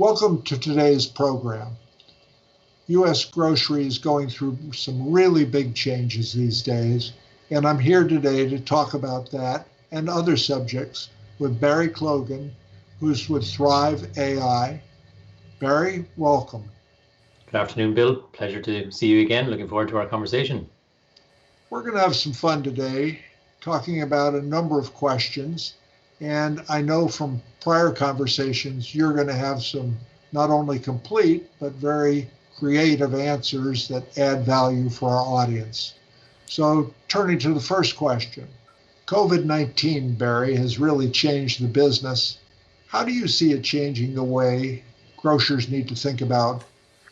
Welcome to today's program. U.S. grocery is going through some really big changes these days, and I'm here today to talk about that and other subjects with Barry Clogan, who's with ThryveAI. Barry, welcome. Good afternoon, Bill. Pleasure to see you again. Looking forward to our conversation. We're going to have some fun today, talking about a number of questions. And I know from prior conversations, you're going to have some not only complete, but very creative answers that add value for our audience. So turning to the first question, COVID-19, Barry, has really changed the business. How do you see it changing the way grocers need to think about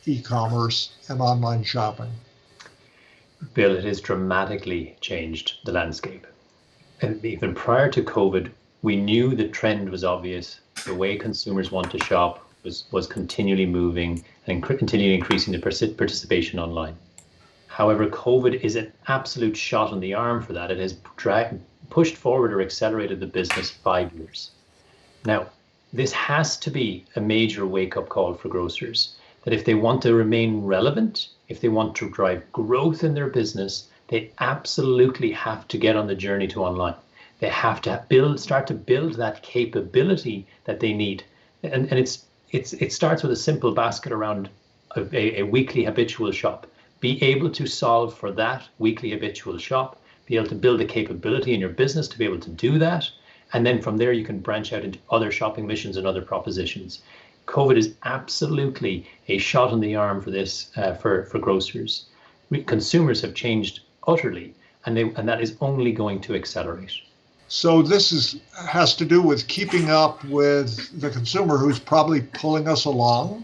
e-commerce and online shopping? Bill, it has dramatically changed the landscape. And even prior to COVID, we knew the trend was obvious. The way consumers want to shop was continually moving and continually increasing the participation online. However, COVID is an absolute shot in the arm for that. It has pushed forward or accelerated the business 5 years. Now, this has to be a major wake-up call for grocers, that if they want to remain relevant, if they want to drive growth in their business, they absolutely have to get on the journey to online. They have to start to build that capability that they need. And it starts with a simple basket around a weekly habitual shop. Be able to solve for that weekly habitual shop, be able to build a capability in your business to be able to do that. And then from there, you can branch out into other shopping missions and other propositions. COVID is absolutely a shot in the arm for this, for grocers. Consumers have changed utterly, and that is only going to accelerate. So this has to do with keeping up with the consumer who's probably pulling us along?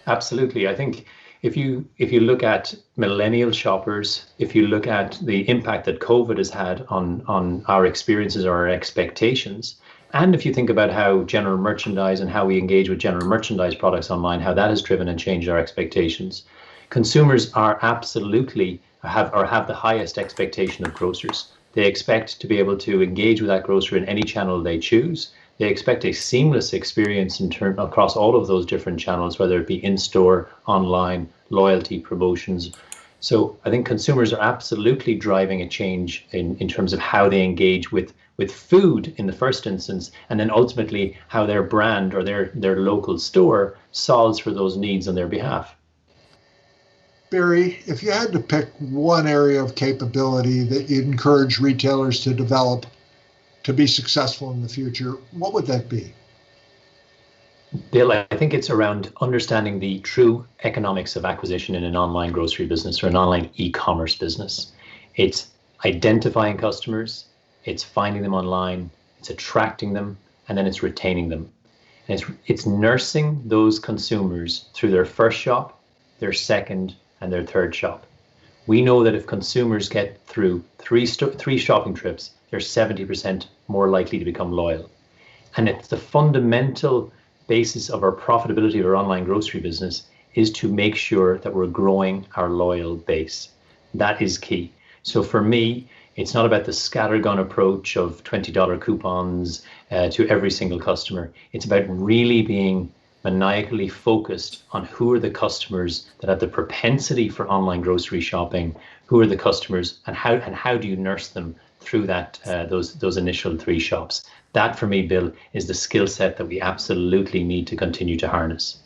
Absolutely. I think if you look at millennial shoppers, if you look at the impact that COVID has had on our experiences or our expectations, and if you think about how general merchandise and how we engage with general merchandise products online, how that has driven and changed our expectations, consumers are absolutely have the highest expectation of grocers. They expect to be able to engage with that grocer in any channel they choose. They expect a seamless experience across all of those different channels, whether it be in-store, online, loyalty, promotions. So I think consumers are absolutely driving a change in terms of how they engage with food in the first instance, and then ultimately how their brand or their local store solves for those needs on their behalf. Barry, if you had to pick one area of capability that you'd encourage retailers to develop to be successful in the future, what would that be? Bill, I think it's around understanding the true economics of acquisition in an online grocery business or an online e-commerce business. It's identifying customers, it's finding them online, it's attracting them, and then it's retaining them. And it's nursing those consumers through their first shop, their second, and their third shop. We know that if consumers get through three shopping trips, they're 70% more likely to become loyal. And it's the fundamental basis of our profitability of our online grocery business is to make sure that we're growing our loyal base. That is key. So for me, it's not about the scattergun approach of $20 coupons to every single customer. It's about really being maniacally focused on who are the customers that have the propensity for online grocery shopping, who are the customers, and how do you nurse them through that those initial 3 shops. That for me, Bill, is the skill set that we absolutely need to continue to harness.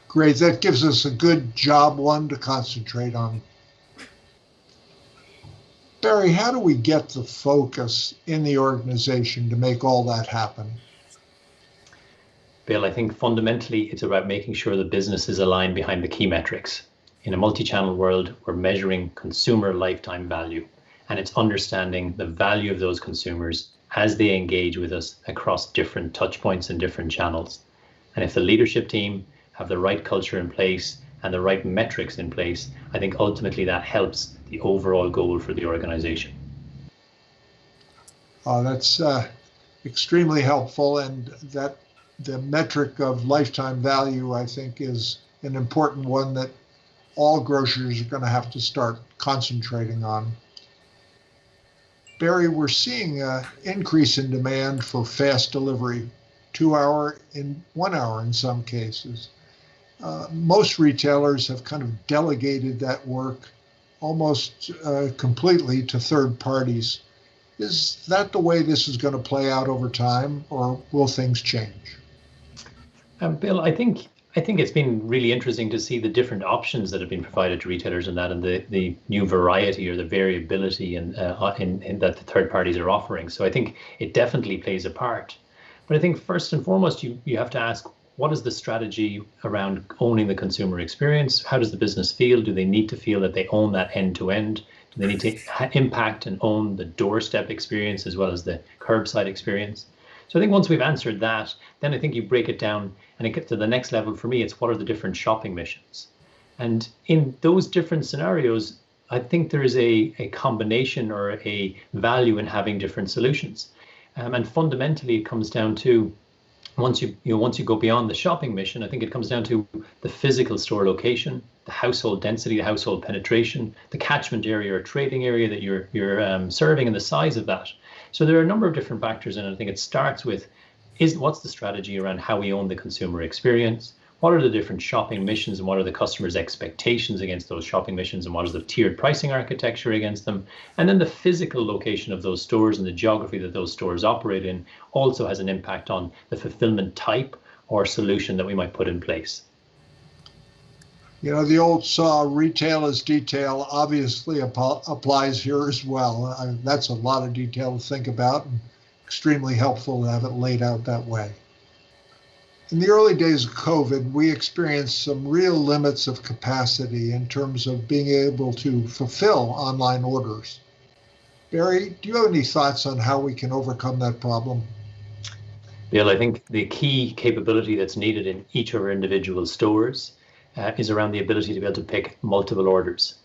Great, that gives us a good job one to concentrate on. Barry, how do we get the focus in the organization to make all that happen? Bill, I think fundamentally it's about making sure the business is aligned behind the key metrics. In a multi-channel world, we're measuring consumer lifetime value, and it's understanding the value of those consumers as they engage with us across different touch points and different channels. And if the leadership team have the right culture in place and the right metrics in place, I think ultimately that helps the overall goal for the organization. That's extremely helpful, and that the metric of lifetime value, I think, is an important one that all grocers are going to have to start concentrating on. Barry, we're seeing an increase in demand for fast delivery. 2 hour in 1 hour in some cases. Most retailers have kind of delegated that work almost completely to third parties. Is that the way this is going to play out over time, or will things change? Bill, I think it's been really interesting to see the different options that have been provided to retailers in that, and the new variety or the variability in that the third parties are offering. So I think it definitely plays a part. But I think first and foremost, you have to ask, what is the strategy around owning the consumer experience? How does the business feel? Do they need to feel that they own that end to end? Do they need to impact and own the doorstep experience as well as the curbside experience? So I think once we've answered that, then I think you break it down and it gets to the next level. For me, it's what are the different shopping missions? And in those different scenarios, I think there is a combination or a value in having different solutions. And fundamentally, it comes down to once you go beyond the shopping mission, I think it comes down to the physical store location, the household density, the household penetration, the catchment area or trading area that you're serving, and the size of that. So there are a number of different factors, and I think it starts with what's the strategy around how we own the consumer experience? What are the different shopping missions, and what are the customers' expectations against those shopping missions, and what is the tiered pricing architecture against them? And then the physical location of those stores and the geography that those stores operate in also has an impact on the fulfillment type or solution that we might put in place. You know, the old saw, retail is detail, obviously applies here as well. That's a lot of detail to think about, and extremely helpful to have it laid out that way. In the early days of COVID, we experienced some real limits of capacity in terms of being able to fulfill online orders. Barry, do you have any thoughts on how we can overcome that problem? Bill, I think the key capability that's needed in each of our individual stores is around the ability to be able to pick multiple orders,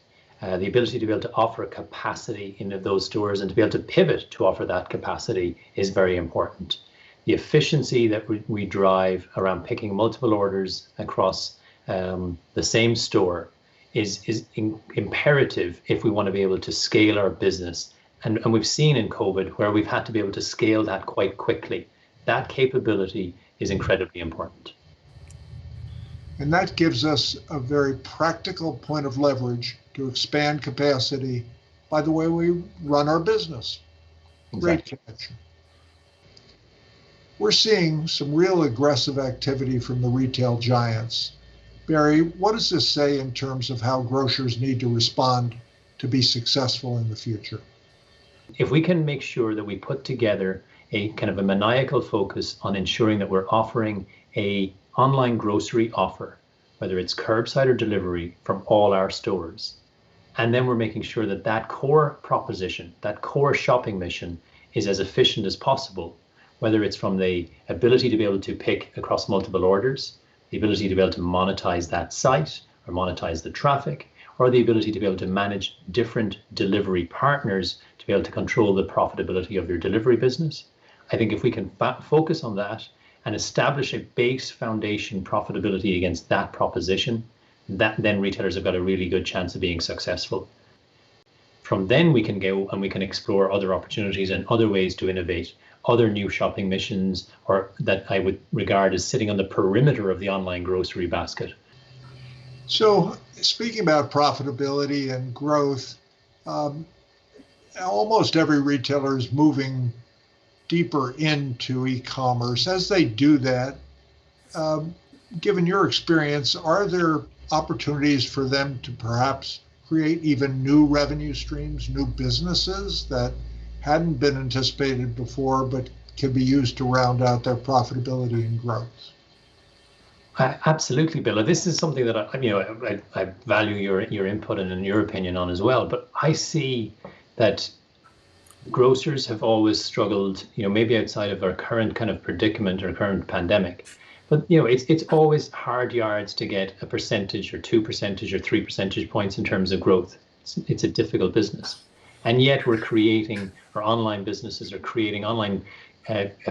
the ability to be able to offer capacity in those stores and to be able to pivot to offer that capacity is very important. The efficiency that we drive around picking multiple orders across the same store is imperative if we want to be able to scale our business. And we've seen in COVID where we've had to be able to scale that quite quickly. That capability is incredibly important. And that gives us a very practical point of leverage to expand capacity by the way we run our business. Exactly. Great catch. We're seeing some real aggressive activity from the retail giants. Barry, what does this say in terms of how grocers need to respond to be successful in the future? If we can make sure that we put together a kind of a maniacal focus on ensuring that we're offering a online grocery offer, whether it's curbside or delivery from all our stores, and then we're making sure that that core proposition, that core shopping mission is as efficient as possible, whether it's from the ability to be able to pick across multiple orders, the ability to be able to monetize that site or monetize the traffic, or the ability to be able to manage different delivery partners to be able to control the profitability of your delivery business. I think if we can focus on that and establish a base foundation profitability against that proposition, then retailers have got a really good chance of being successful. From then we can go and we can explore other opportunities and other ways to innovate, other new shopping missions, or that I would regard as sitting on the perimeter of the online grocery basket. So speaking about profitability and growth, almost every retailer is moving deeper into e-commerce. As they do that, given your experience, are there opportunities for them to perhaps create even new revenue streams, new businesses that hadn't been anticipated before, but can be used to round out their profitability and growth? Absolutely, Bill. This is something that I value your input and your opinion on as well. But I see that grocers have always struggled, maybe outside of our current kind of predicament or current pandemic. But it's always hard yards to get a percentage or 2% or 3 percentage points in terms of growth. It's a difficult business, and yet we're creating, or online businesses are creating online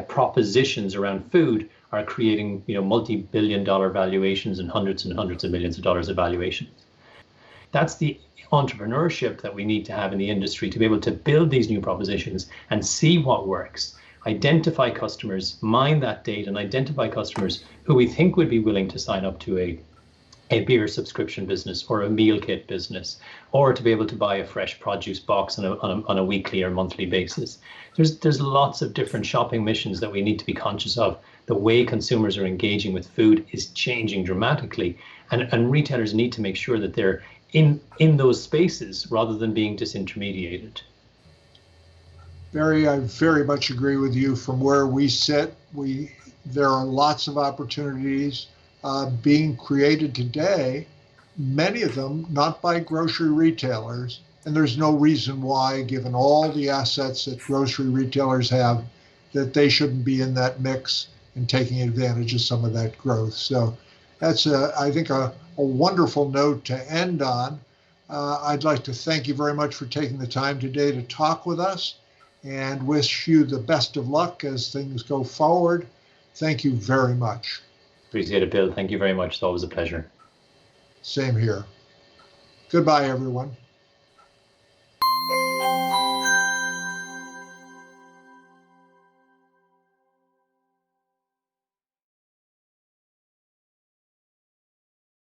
propositions around food are creating multi-billion-dollar valuations and hundreds of millions of dollars of valuations. That's the entrepreneurship that we need to have in the industry to be able to build these new propositions and see what works. identify customers, mine that data, and identify customers who we think would be willing to sign up to a beer subscription business or a meal kit business, or to be able to buy a fresh produce box on a weekly or monthly basis. There's lots of different shopping missions that we need to be conscious of. The way consumers are engaging with food is changing dramatically, and retailers need to make sure that they're in those spaces rather than being disintermediated. Barry, I very much agree with you. From where we sit, there are lots of opportunities being created today, many of them not by grocery retailers, and there's no reason why, given all the assets that grocery retailers have, that they shouldn't be in that mix and taking advantage of some of that growth. So that's, I think, a wonderful note to end on. I'd like to thank you very much for taking the time today to talk with us, and wish you the best of luck as things go forward. Thank you very much. Appreciate it, Bill. Thank you very much. It's always a pleasure. Same here. Goodbye, everyone.